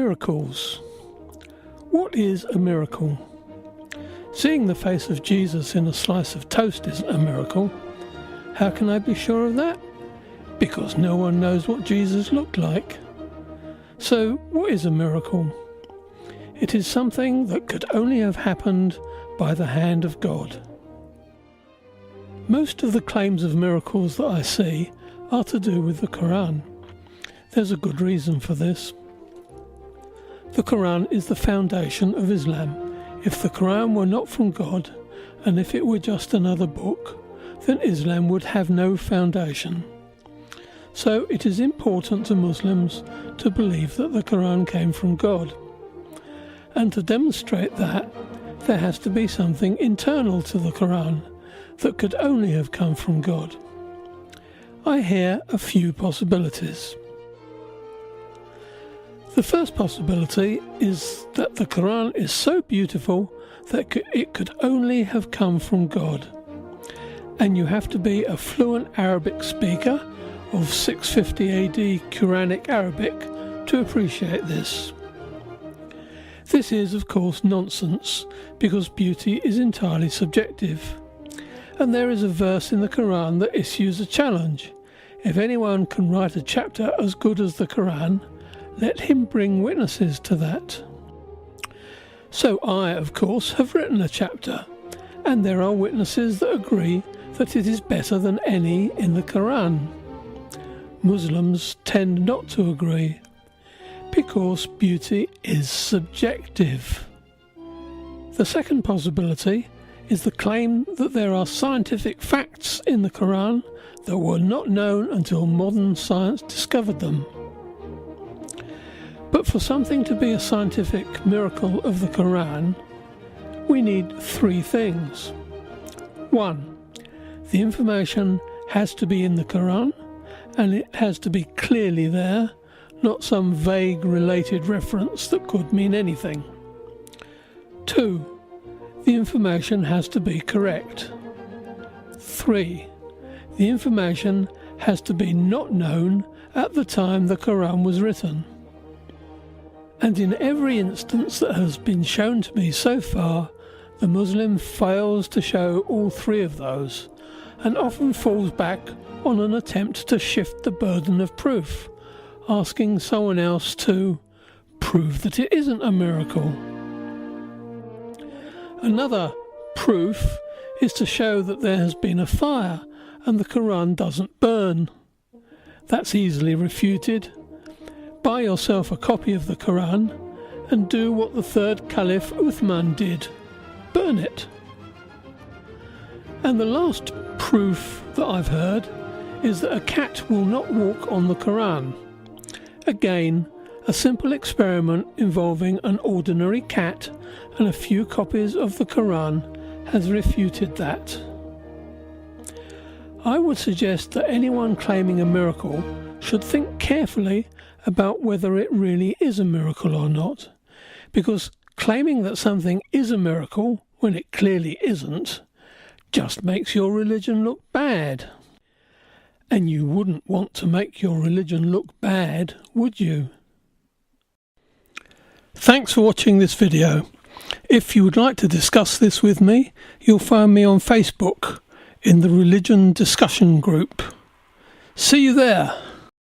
Miracles. What is a miracle? Seeing the face of Jesus in a slice of toast isn't a miracle. How can I be sure of that? Because no one knows what Jesus looked like. So, what is a miracle? It is something that could only have happened by the hand of God. Most of the claims of miracles that I see are to do with the Quran. There's a good reason for this. The Quran is the foundation of Islam. If the Quran were not from God, and if it were just another book, then Islam would have no foundation. So it is important to Muslims to believe that the Quran came from God. And to demonstrate that, there has to be something internal to the Quran that could only have come from God. I hear a few possibilities. The first possibility is that the Quran is so beautiful that it could only have come from God. And you have to be a fluent Arabic speaker of 650 AD Quranic Arabic to appreciate this. This is, of course, nonsense, because beauty is entirely subjective. And there is a verse in the Quran that issues a challenge. If anyone can write a chapter as good as the Quran, let him bring witnesses to that. So I, of course, have written a chapter, and there are witnesses that agree that it is better than any in the Quran. Muslims tend not to agree, because beauty is subjective. The second possibility is the claim that there are scientific facts in the Quran that were not known until modern science discovered them. But for something to be a scientific miracle of the Quran, we need three things. 1. The information has to be in the Quran, and it has to be clearly there, not some vague related reference that could mean anything. 2. The information has to be correct. 3. The information has to be not known at the time the Quran was written. And in every instance that has been shown to me so far, the Muslim fails to show all three of those, and often falls back on an attempt to shift the burden of proof, asking someone else to prove that it isn't a miracle. Another proof is to show that there has been a fire and the Quran doesn't burn. That's easily refuted. Buy yourself a copy of the Quran and do what the third Caliph Uthman did. Burn it. And the last proof that I've heard is that a cat will not walk on the Quran. Again, a simple experiment involving an ordinary cat and a few copies of the Quran has refuted that. I would suggest that anyone claiming a miracle should think carefully about whether it really is a miracle or not, because claiming that something is a miracle when it clearly isn't just makes your religion look bad. And you wouldn't want to make your religion look bad, would you? Thanks for watching this video. If you would like to discuss this with me, you'll find me on Facebook in the Religion Discussion Group. See you there!